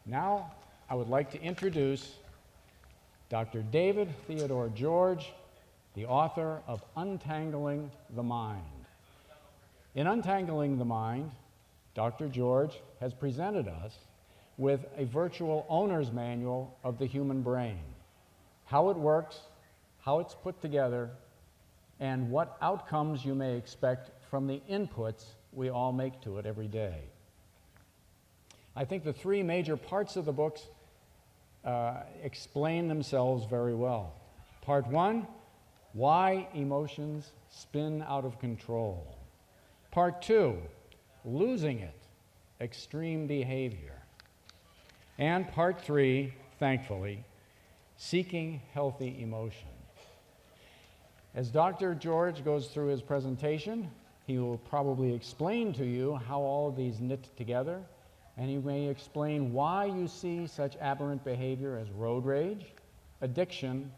Now, I would like to introduce Dr. David Theodore George, the author of Untangling the Mind. In Untangling the Mind, Dr. George has presented us with a virtual owner's manual of the human brain, how it works, how it's put together, and what outcomes you may expect from the inputs we all make to it every day. I think the three major parts of the books explain themselves very well. Part one, why emotions spin out of control. Part two, losing it, extreme behavior. And part three, thankfully, seeking healthy emotion. As Dr. George goes through his presentation, he will probably explain to you how all of these knit together, and he may explain why you see such aberrant behavior as road rage, addiction,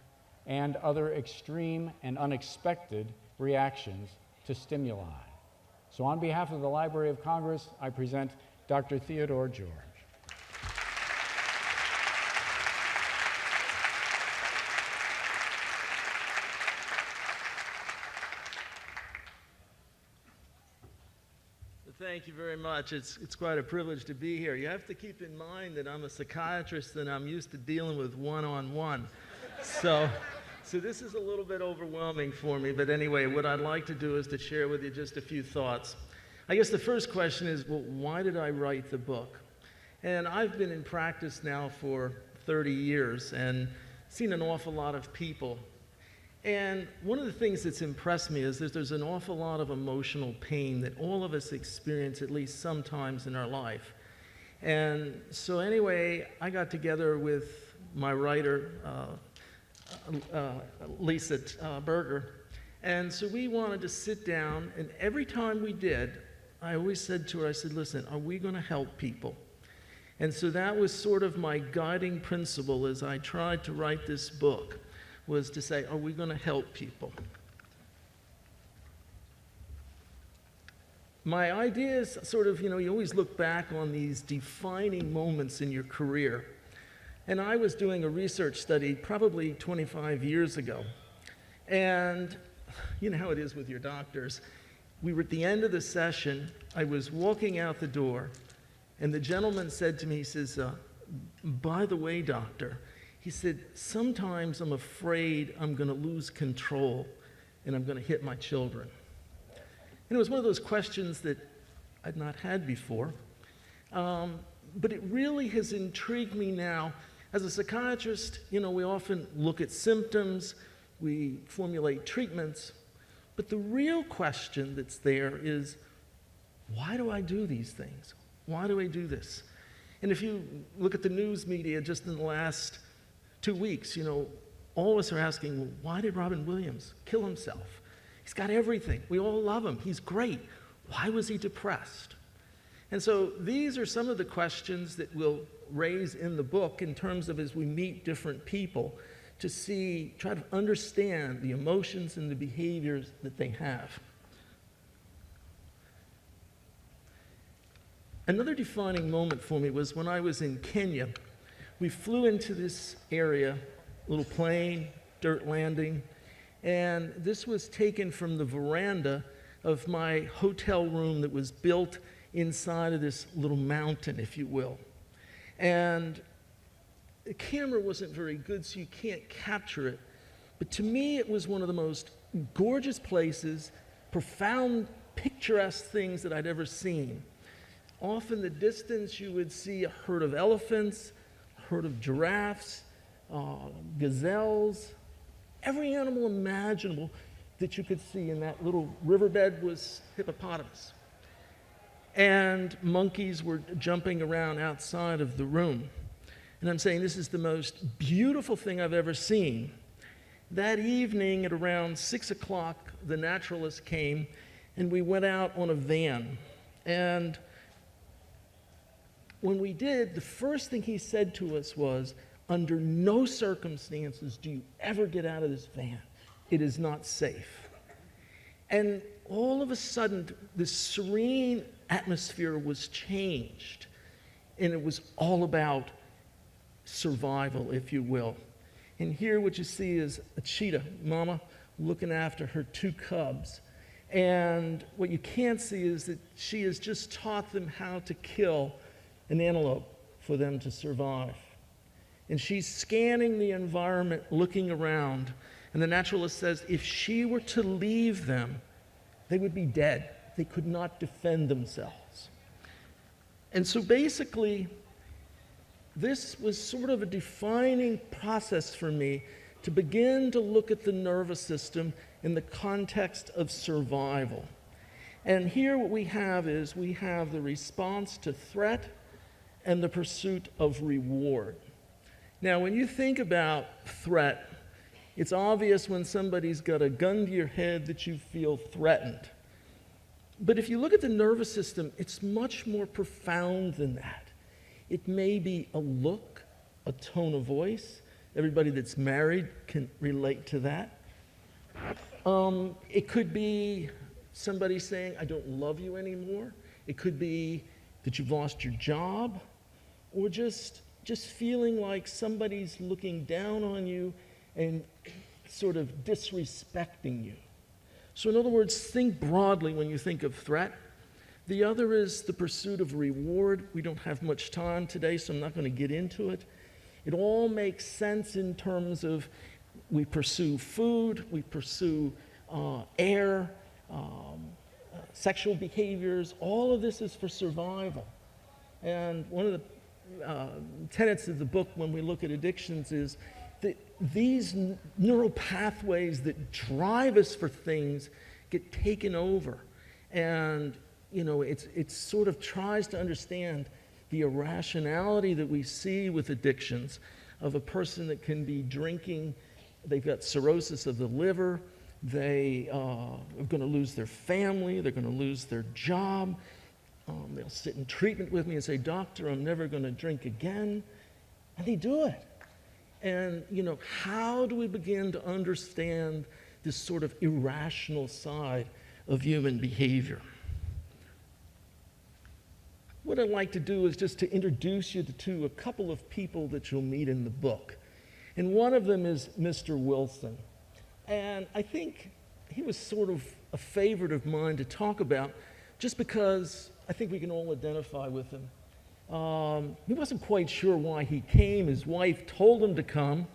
and other extreme and unexpected reactions to stimuli. So on behalf of the Library of Congress, I present Dr. Theodore George. Thank you very much. It's quite a privilege to be here. You have to keep in mind that I'm a psychiatrist and I'm used to dealing with one-on-one. So this is a little bit overwhelming for me, but anyway, what I'd like to do is to share with you just a few thoughts. I guess the first question is, well, why did I write the book? And I've been in practice now for 30 years and seen an awful lot of people. And one of the things that's impressed me is that there's an awful lot of emotional pain that all of us experience at least sometimes in our life. And so anyway, I got together with my writer, Lisa Berger, and so we wanted to sit down, and every time we did, I always said to her, I said, listen, are we going to help people? And so that was sort of my guiding principle as I tried to write this book, was to say, are we going to help people? My idea is sort of, you always look back on these defining moments in your career. And I was doing a research study probably 25 years ago. And you know how it is with your doctors. We were at the end of the session. I was walking out the door, and the gentleman said to me, he says, by the way, doctor, he said, sometimes I'm afraid I'm going to lose control and I'm going to hit my children. And it was one of those questions that I'd not had before. But it really has intrigued me now. As a psychiatrist, we often look at symptoms, we formulate treatments, but the real question that's there is, why do I do these things? Why do I do this? And if you look at the news media just in the last 2 weeks, all of us are asking, well, why did Robin Williams kill himself? He's got everything. We all love him. He's great. Why was he depressed? And so these are some of the questions that we'll raise in the book in terms of as we meet different people to try to understand the emotions and the behaviors that they have. Another defining moment for me was when I was in Kenya. We flew into this area, little plane, dirt landing, and this was taken from the veranda of my hotel room that was built inside of this little mountain, if you will. And the camera wasn't very good, so you can't capture it. But to me, it was one of the most gorgeous places, profound, picturesque things that I'd ever seen. Off in the distance, you would see a herd of elephants, herd of giraffes, gazelles, every animal imaginable that you could see in that little riverbed was hippopotamus. And monkeys were jumping around outside of the room. And I'm saying this is the most beautiful thing I've ever seen. That evening at around 6 o'clock, the naturalist came and we went out on a van. And when we did, the first thing he said to us was, under no circumstances do you ever get out of this van. It is not safe. And all of a sudden, this serene atmosphere was changed. And it was all about survival, if you will. And here what you see is a cheetah mama looking after her 2 cubs. And what you can't see is that she has just taught them how to kill an antelope for them to survive. And she's scanning the environment, looking around. And the naturalist says if she were to leave them, they would be dead. They could not defend themselves. And so basically, this was sort of a defining process for me to begin to look at the nervous system in the context of survival. And here what we have is we have the response to threat and the pursuit of reward. Now, when you think about threat, it's obvious when somebody's got a gun to your head that you feel threatened. But if you look at the nervous system, it's much more profound than that. It may be a look, a tone of voice. Everybody that's married can relate to that. It could be somebody saying, I don't love you anymore. It could be that you've lost your job, or just feeling like somebody's looking down on you and sort of disrespecting you. So in other words, think broadly when you think of threat. The other is the pursuit of reward. We don't have much time today, so I'm not going to get into it. It all makes sense in terms of we pursue food, we pursue air, sexual behaviors. All of this is for survival. And one of the tenets of the book when we look at addictions is that these neural pathways that drive us for things get taken over. And it sort of tries to understand the irrationality that we see with addictions of a person that can be drinking, they've got cirrhosis of the liver, they are going to lose their family, they're going to lose their job. They'll sit in treatment with me and say, doctor, I'm never going to drink again. And they do it. And, how do we begin to understand this sort of irrational side of human behavior? What I'd like to do is just to introduce you to a couple of people that you'll meet in the book. And one of them is Mr. Wilson. And I think he was sort of a favorite of mine to talk about just because I think we can all identify with him. He wasn't quite sure why he came. His wife told him to come.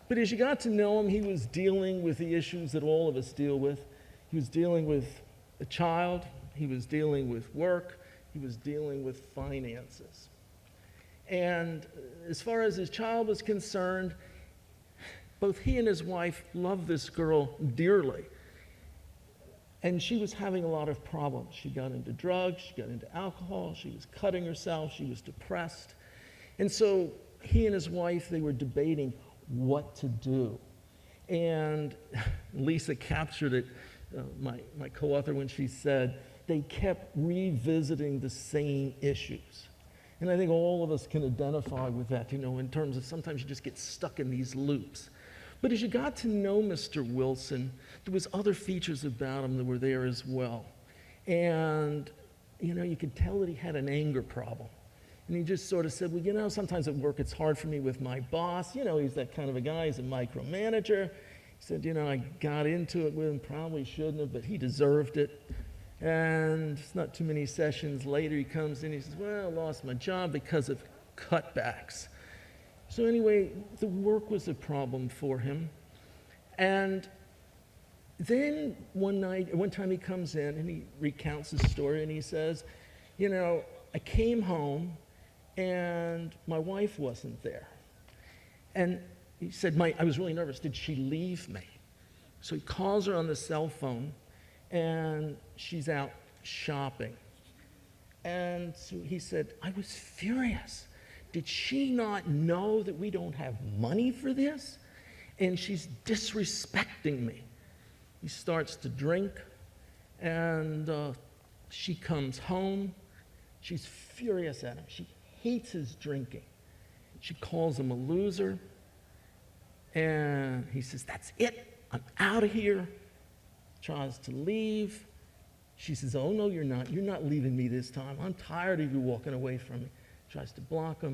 But as you got to know him, he was dealing with the issues that all of us deal with. He was dealing with a child. He was dealing with work. He was dealing with finances. And as far as his child was concerned, both he and his wife loved this girl dearly. And she was having a lot of problems. She got into drugs, she got into alcohol, she was cutting herself, she was depressed. And so he and his wife, they were debating what to do. And Lisa captured it, my co-author, when she said, they kept revisiting the same issues. And I think all of us can identify with that, in terms of sometimes you just get stuck in these loops. But as you got to know Mr. Wilson, there was other features about him that were there as well. And, you could tell that he had an anger problem. And he just sort of said, well, sometimes at work it's hard for me with my boss. He's that kind of a guy, he's a micromanager. He said, I got into it with him, probably shouldn't have, but he deserved it. And it's not too many sessions later, he comes in, he says, well, I lost my job because of cutbacks. So anyway, the work was a problem for him. And then one time he comes in and he recounts his story and he says, I came home and my wife wasn't there. And he said, I was really nervous. Did she leave me? So he calls her on the cell phone and she's out shopping. And so he said, I was furious. Did she not know that we don't have money for this? And she's disrespecting me. He starts to drink, and she comes home. She's furious at him. She hates his drinking. She calls him a loser, and he says, that's it. I'm out of here. Tries to leave. She says, oh, no, you're not. You're not leaving me this time. I'm tired of you walking away from me. tries to block them.